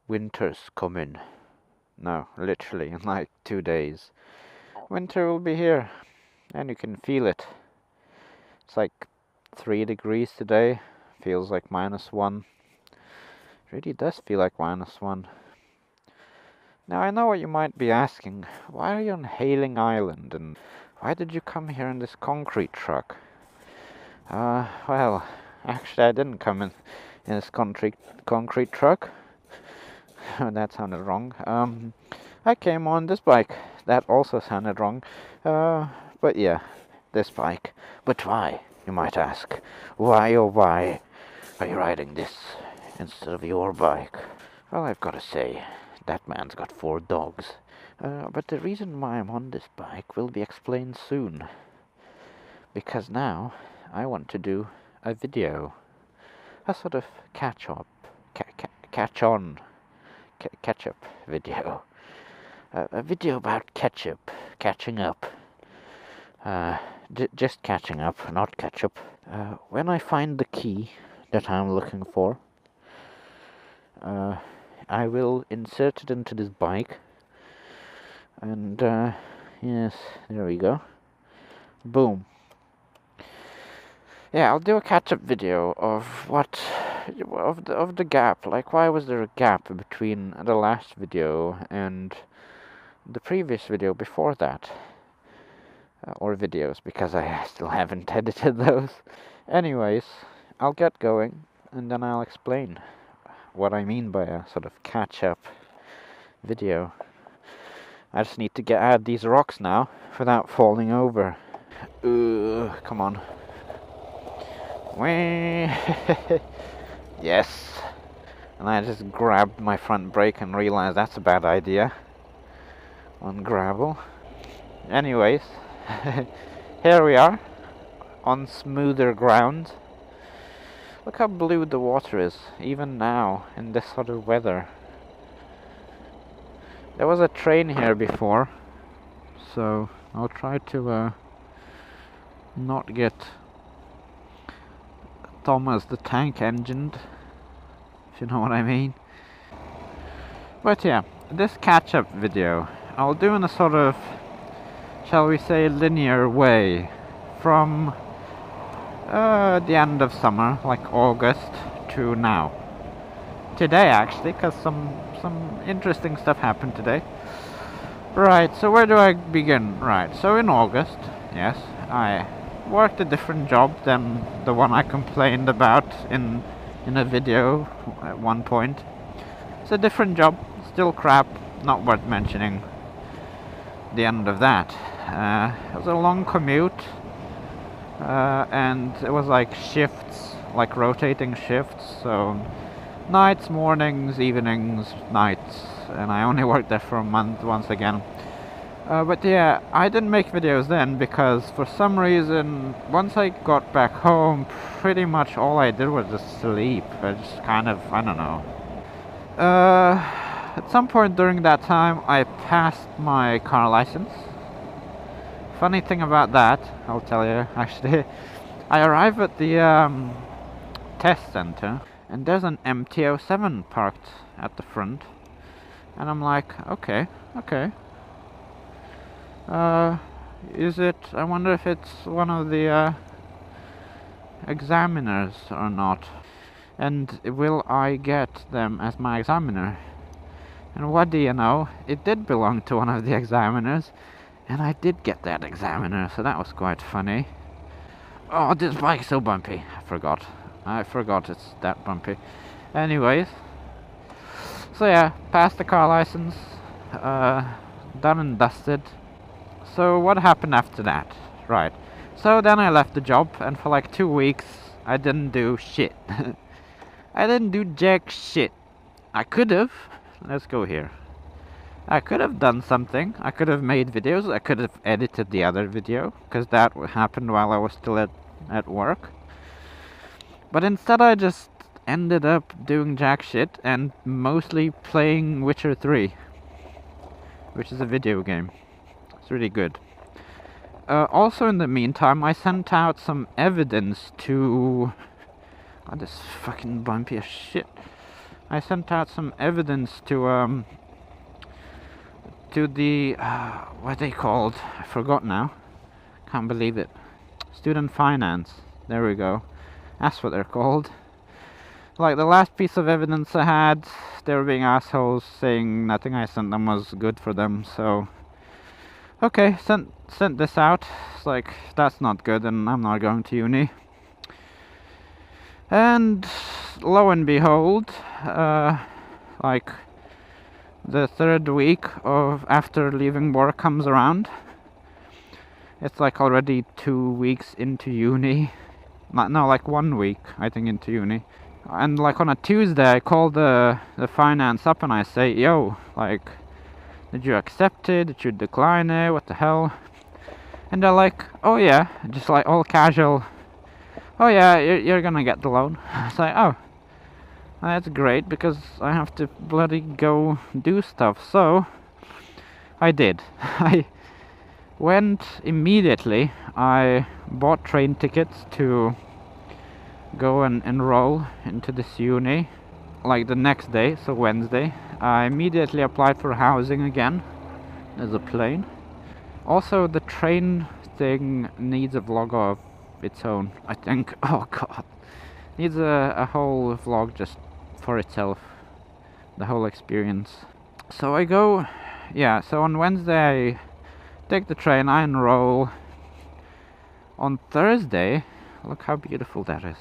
winter's coming. No, literally, in like 2 days. Winter will be here, and you can feel it. It's like 3 degrees today. Feels like -1. Really does feel like -1. Now I know what you might be asking. Why are you on Hailing Island, and why did you come here in this concrete truck? Well, actually I didn't come in this concrete truck. That sounded wrong. I came on this bike. That also sounded wrong. But yeah, this bike. But why, you might ask? Why, oh why are you riding this instead of your bike? Well, I've got to say, that man's got 4 dogs. But the reason why I'm on this bike will be explained soon. Because now I want to do a video. A sort of catch-up video. A video about catching up. Just catching up, not ketchup. When I find the key that I'm looking for, I will insert it into this bike, and yes, there we go. Boom. Yeah, I'll do a catch-up video of the gap. Like, why was there a gap between the last video and the previous video before that? Or videos, because I still haven't edited those. Anyways, I'll get going, and then I'll explain what I mean by a sort of catch-up video. I just need to add these rocks now without falling over. Come on. Yes. And I just grabbed my front brake and realized that's a bad idea on gravel. Anyways, here we are on smoother ground. Look how blue the water is, even now, in this sort of weather. There was a train here before, so I'll try to not get Thomas the Tank Engined, if you know what I mean. But yeah, this catch-up video I'll do in a sort of, shall we say, linear way from the end of summer, like August, to now. Today, actually, because some interesting stuff happened today. Right, so where do I begin? Right, so in August, yes, I worked a different job than the one I complained about in a video at one point. It's a different job, still crap, not worth mentioning. The end of that. It was a long commute, and it was like shifts, like rotating shifts, so nights, mornings, evenings, nights, and I only worked there for a month once again. But yeah, I didn't make videos then because for some reason, once I got back home, pretty much all I did was just sleep. I just kind of, I don't know. At some point during that time, I passed my car license. Funny thing about that, I'll tell you, actually. I arrive at the test center, and there's an MT-07 parked at the front. And I'm like, okay. Is it, I wonder if it's one of the examiners or not. And will I get them as my examiner? And what do you know, it did belong to one of the examiners, and I did get that examiner, so that was quite funny. Oh, this bike's so bumpy. I forgot it's that bumpy. Anyways, so yeah, passed the car license, done and dusted. So what happened after that? Right, so then I left the job, and for like 2 weeks I didn't do shit. I didn't do jack shit. I could have. Let's go here. I could have done something. I could have made videos. I could have edited the other video, because that happened while I was still at work. But instead I just ended up doing jack shit and mostly playing Witcher 3, which is a video game. It's really good. Also in the meantime, I sent out some evidence to... Oh, this fucking bumpy as shit. I sent out some evidence to the what are they called? I forgot now. Can't believe it. Student finance. There we go. That's what they're called. Like the last piece of evidence I had, they were being assholes, saying nothing I sent them was good for them. So okay, sent this out. It's like, that's not good, and I'm not going to uni. And lo and behold, like the third week of after leaving work comes around. It's like already 2 weeks into uni. No, like 1 week, I think, into uni. And like on a Tuesday, I call the finance up and I say, yo, like, did you accept it? Did you decline it? What the hell? And they're like, oh yeah, just like all casual. Oh yeah, you're gonna get the loan. It's like, oh, that's great, because I have to bloody go do stuff. So I did. I went immediately. I bought train tickets to go and enroll into this uni, like the next day, so Wednesday. I immediately applied for housing again. There's a plane. Also, the train thing needs a vlog of its own, I think. Oh god. Needs a whole vlog just for itself. The whole experience. So I go, yeah, so on Wednesday I take the train, I enroll. On Thursday, look how beautiful that is.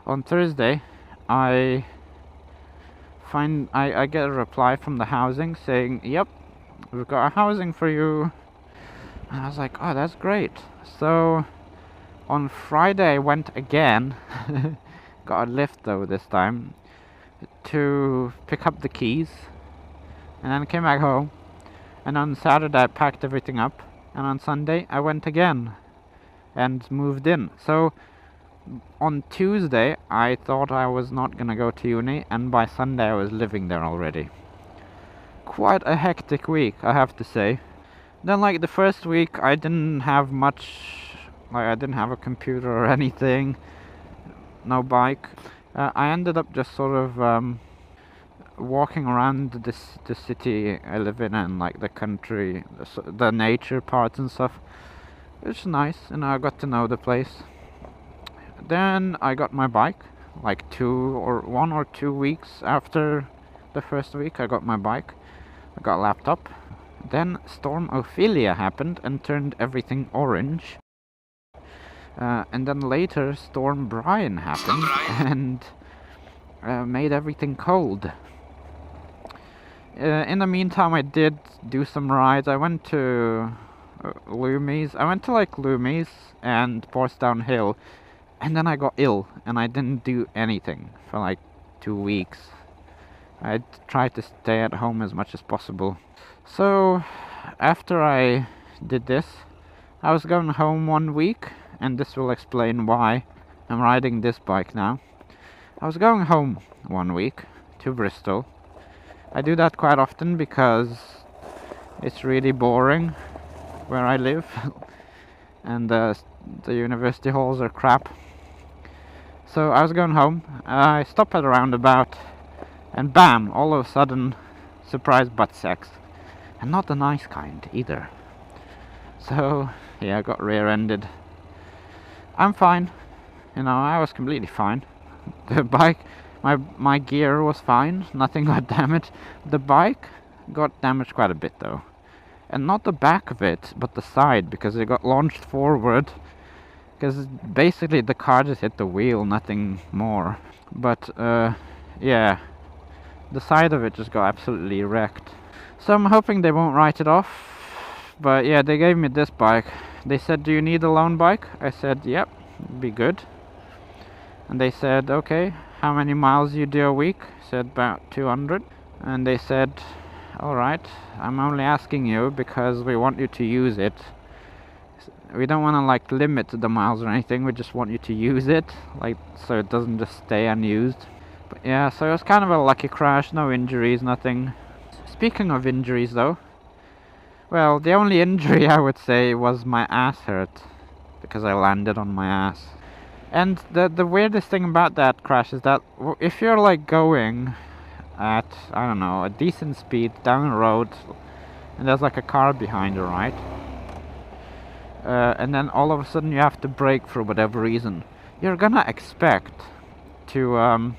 On Thursday, I get a reply from the housing saying, yep, we've got a housing for you. And I was like, oh, that's great. So on Friday I went again, got a lift though this time, to pick up the keys, and then came back home. And on Saturday I packed everything up, and on Sunday I went again and moved in. So on Tuesday I thought I was not gonna go to uni, and by Sunday I was living there already. Quite a hectic week, I have to say. Then like the first week I didn't have much, like I didn't have a computer or anything, no bike. I ended up just sort of walking around the city I live in, and like the country, the nature parts and stuff. It's nice, and I got to know the place. Then I got my bike, like 1 or 2 weeks after the first week I got my bike. I got a laptop. Then Storm Ophelia happened and turned everything orange. And then later Storm Brian happened and made everything cold. In the meantime I did do some rides. I went to Loomies. I went to like Loomies and Portsdown Hill, and then I got ill and I didn't do anything for like 2 weeks. I tried to stay at home as much as possible. So after I did this, I was going home 1 week, and this will explain why I'm riding this bike now. I was going home 1 week to Bristol. I do that quite often because it's really boring where I live and the university halls are crap. So I was going home. I stopped at a roundabout, and bam, all of a sudden, surprise butt sex. And not the nice kind either. So yeah, I got rear-ended. I'm fine. You know, I was completely fine. The bike, my gear was fine. Nothing got damaged. The bike got damaged quite a bit though. And not the back of it, but the side, because it got launched forward. Because basically the car just hit the wheel, nothing more. But yeah, the side of it just got absolutely wrecked. So I'm hoping they won't write it off. But yeah, they gave me this bike. They said, do you need a loan bike? I said, yep, it'd be good. And they said, okay, how many miles you do a week? I said, about 200. And they said, alright, I'm only asking you because we want you to use it. We don't want to like limit the miles or anything, we just want you to use it, like, so it doesn't just stay unused. But yeah, so it was kind of a lucky crash, no injuries, nothing. Speaking of injuries though, well, the only injury I would say was my ass hurt, because I landed on my ass. And the weirdest thing about that crash is that if you're like going, at, I don't know, a decent speed down the road, and there's like a car behind you, right? And then all of a sudden you have to brake for whatever reason. You're gonna expect to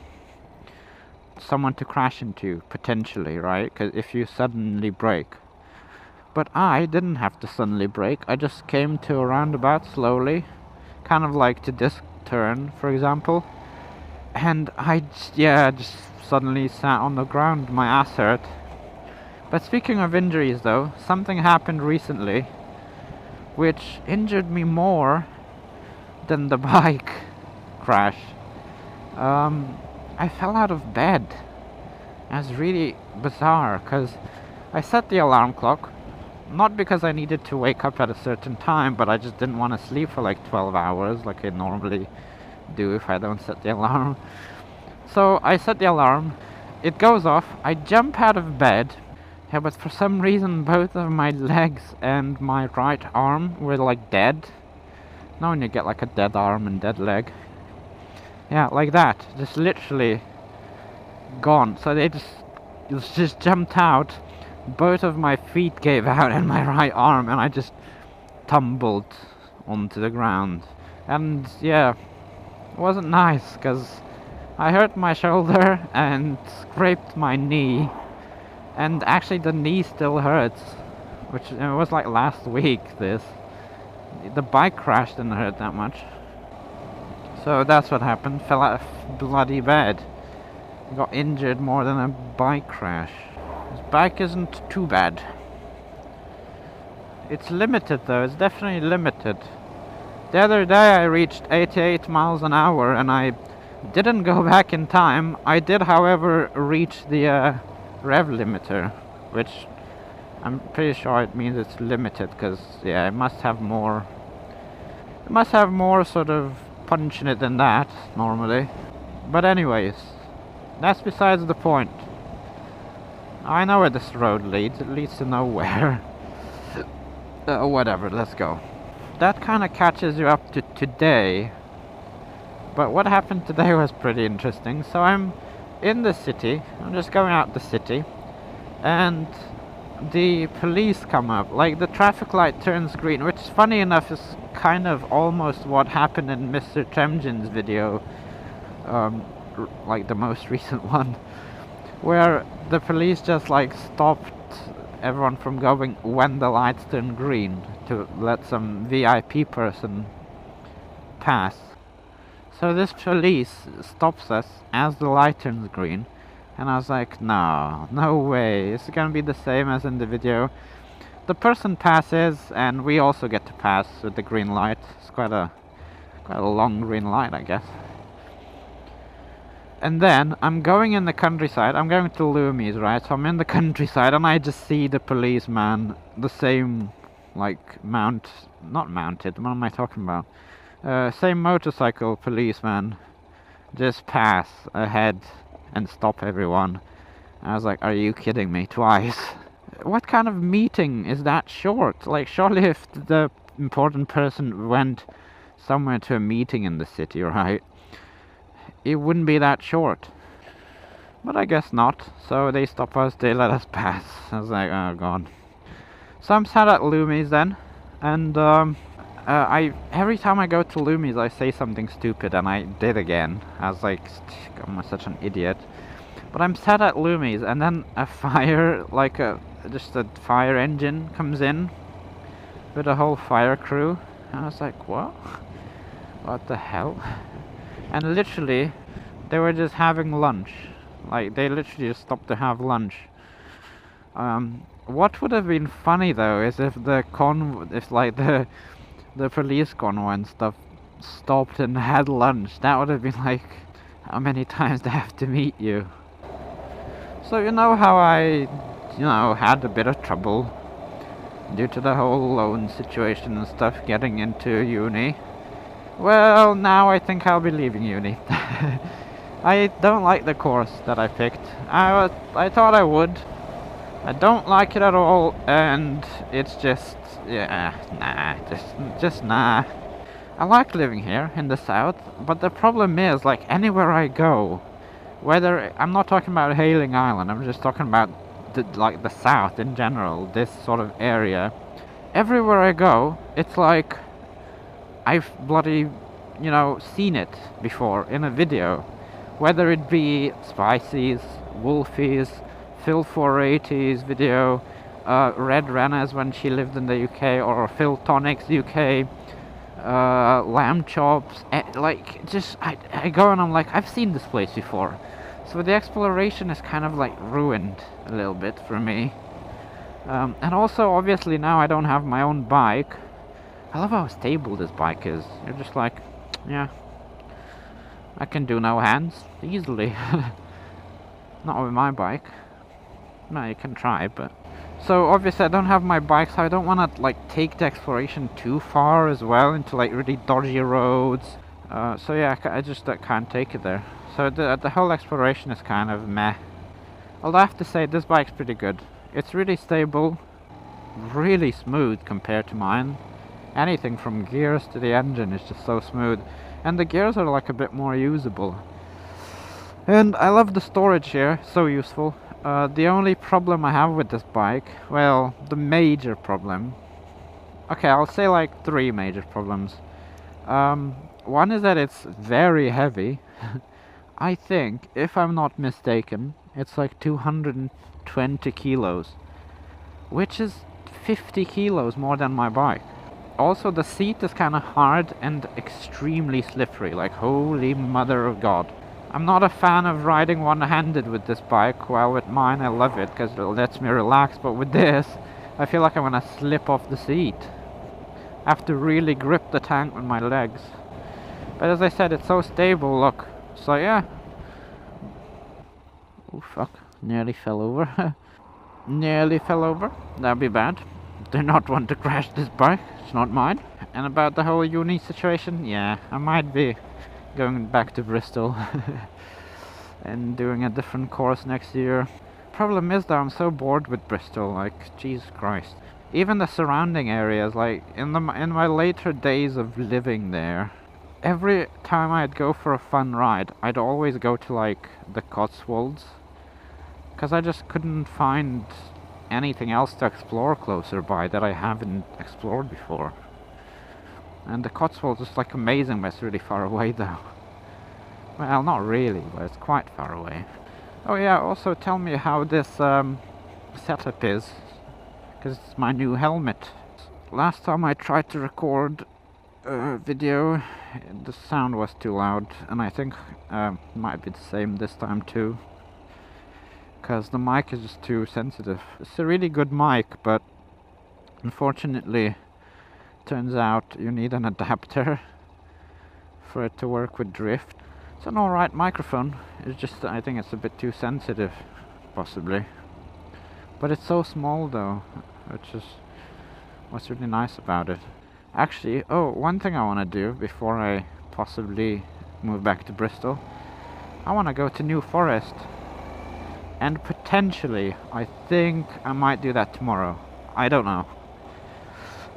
someone to crash into, potentially, right? 'Cause if you suddenly brake. But I didn't have to suddenly brake. I just came to a roundabout slowly, kind of like to this turn, for example. And I just suddenly sat on the ground. My ass hurt. But speaking of injuries, though, something happened recently which injured me more than the bike crash. I fell out of bed. It was really bizarre, because I set the alarm clock, not because I needed to wake up at a certain time, but I just didn't want to sleep for like 12 hours like I normally do if I don't set the alarm. So I set the alarm, it goes off, I jump out of bed, yeah, but for some reason both of my legs and my right arm were like dead. Now when you get like a dead arm and dead leg. Yeah, like that, just literally gone. So they just jumped out. Both of my feet gave out and my right arm, and I just tumbled onto the ground. And yeah, it wasn't nice, because I hurt my shoulder and scraped my knee, and actually the knee still hurts, which it was like last week. The bike crash didn't hurt that much. So that's what happened, fell out of bloody bed. Got injured more than a bike crash. This bike isn't too bad. It's limited though, it's definitely limited. The other day I reached 88 miles an hour and I didn't go back in time. I did, however, reach the rev limiter, which I'm pretty sure it means it's limited, because yeah, it must have more sort of punch in it than that normally. But anyways, that's besides the point. I know where this road leads. It leads to nowhere. Whatever, let's go. That kind of catches you up to today. But what happened today was pretty interesting. So I'm in the city. I'm just going out the city. And the police come up. Like, the traffic light turns green, which, funny enough, is kind of almost what happened in Mr. Temjin's video. Like the most recent one, where the police just like stopped everyone from going when the lights turn green to let some VIP person pass. So this police stops us as the light turns green, and I was like, no way, it's gonna be the same as in the video. The person passes and we also get to pass with the green light. It's quite a long green light, I guess. And then I'm going in the countryside. I'm going to Loomies, right? So I'm in the countryside and I just see the policeman, the same, like, not mounted, what am I talking about? Same motorcycle policeman just pass ahead and stop everyone. I was like, are you kidding me? Twice. What kind of meeting is that short? Like, surely if the important person went somewhere to a meeting in the city, right, it wouldn't be that short. But I guess not. So they stop us, they let us pass. I was like, oh god. So I'm sat at Loomies then, and every time I go to Loomies I say something stupid, and I did again. I was like, I'm such an idiot. But I'm sat at Loomies, and then a fire, like just a fire engine comes in with a whole fire crew. And I was like, what? What the hell? And literally, they were just having lunch. Like, they literally just stopped to have lunch. What would have been funny though is if the police convoy and stuff stopped and had lunch. That would have been like, how many times they have to meet you? So you know how I, had a bit of trouble due to the whole loan situation and stuff getting into uni. Well, now I think I'll be leaving uni. I don't like the course that I picked. I thought I would. I don't like it at all, and it's just, just nah. I like living here in the south, but the problem is, like, anywhere I go, Whether I'm not talking about Hailing Island, I'm just talking about like the south in general, this sort of area. Everywhere I go, it's like I've bloody, seen it before in a video. Whether it be Spicy's, Wolfie's, Phil 480's video, Red Renna's when she lived in the UK, or Phil Tonic's UK, lamb chops, like, just, I go and I'm like, I've seen this place before. So the exploration is kind of like ruined a little bit for me. And also, obviously, now I don't have my own bike. I love how stable this bike is. You're just like, yeah, I can do no hands easily. Not with my bike. No, you can try, but... So, obviously, I don't have my bike, so I don't want to, like, take the exploration too far as well, into, like, really dodgy roads. So, yeah, I just can't take it there. So, the whole exploration is kind of meh. Although I have to say, this bike's pretty good. It's really stable, really smooth compared to mine. Anything from gears to the engine is just so smooth. And the gears are like a bit more usable. And I love the storage here, so useful. The only problem I have with this bike, well, the major problem... Okay, I'll say like 3 major problems. One is that it's very heavy. I think, if I'm not mistaken, it's like 220 kilos. Which is 50 kilos more than my bike. Also, the seat is kind of hard and extremely slippery, like holy mother of God. I'm not a fan of riding one-handed with this bike, while with mine I love it because it lets me relax, but with this, I feel like I'm gonna slip off the seat. I have to really grip the tank with my legs. But as I said, it's so stable, look. So yeah. Oh fuck, nearly fell over. Nearly fell over, that'd be bad. Do not want to crash this bike, it's not mine. And about the whole uni situation, yeah, I might be going back to Bristol and doing a different course next year. Problem is though, I'm so bored with Bristol, like, Jesus Christ. Even the surrounding areas, like, in my later days of living there, every time I'd go for a fun ride, I'd always go to, like, the Cotswolds. Because I just couldn't find anything else to explore closer by that I haven't explored before. And the Cotswolds is like amazing, but it's really far away though. Well, not really, but it's quite far away. Oh yeah, also tell me how this setup is, because it's my new helmet. Last time I tried to record a video, the sound was too loud, and I think it might be the same this time too. Because the mic is just too sensitive. It's a really good mic, but unfortunately turns out you need an adapter for it to work with drift. It's an alright microphone, it's just I think it's a bit too sensitive, possibly. But it's so small though, which is what's really nice about it. Actually, oh, one thing I want to do before I possibly move back to Bristol, I want to go to New Forest. And potentially, I think I might do that tomorrow. I don't know.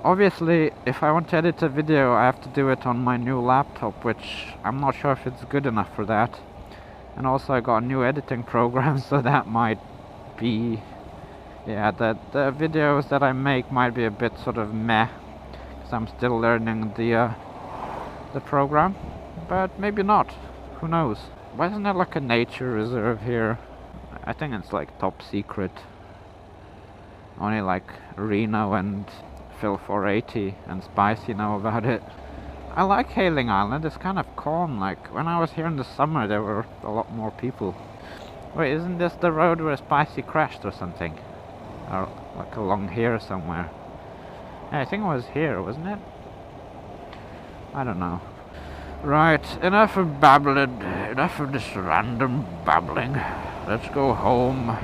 Obviously, if I want to edit a video, I have to do it on my new laptop, which I'm not sure if it's good enough for that. And also I got a new editing program, so that might be... Yeah, the videos that I make might be a bit sort of meh, because I'm still learning the program. But maybe not. Who knows? Why isn't there like a nature reserve here? I think it's like top secret. Only like Reno and Phil 480 and Spicy know about it. I like Hailing Island, it's kind of calm. Like when I was here in the summer there were a lot more people. Wait, isn't this the road where Spicy crashed or something? Or like along here somewhere? Yeah, I think it was here, wasn't it? I don't know. Right, enough of babbling, enough of this random babbling. Let's go home.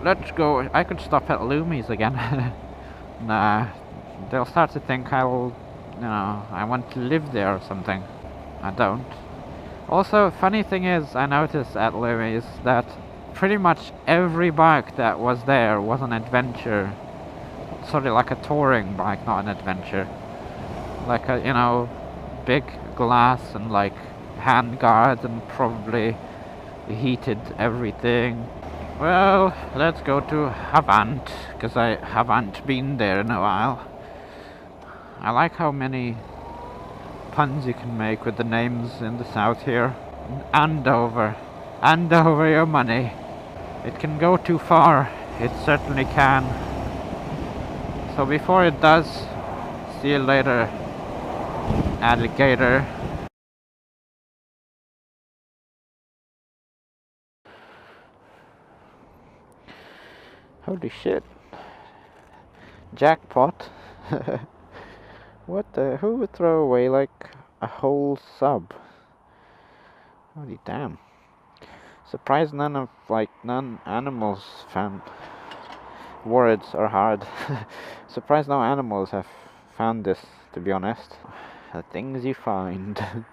Let's go. I could stop at Loomies again. Nah, they'll start to think I want to live there or something. I don't. Also, funny thing is, I noticed at Loomies that pretty much every bike that was there was an adventure. Sort of like a touring bike, not an adventure. Like a, big glass and like hand guards and probably heated everything. Well, let's go to Havant, because I haven't been there in a while. I like how many puns you can make with the names in the south here. Andover. Hand over your money. It can go too far. It certainly can. So before it does, see you later, alligator. Holy shit. Jackpot. Who would throw away like a whole sub? Holy damn. Surprised none animals found. Words are hard. Surprised no animals have found this, to be honest. The things you find.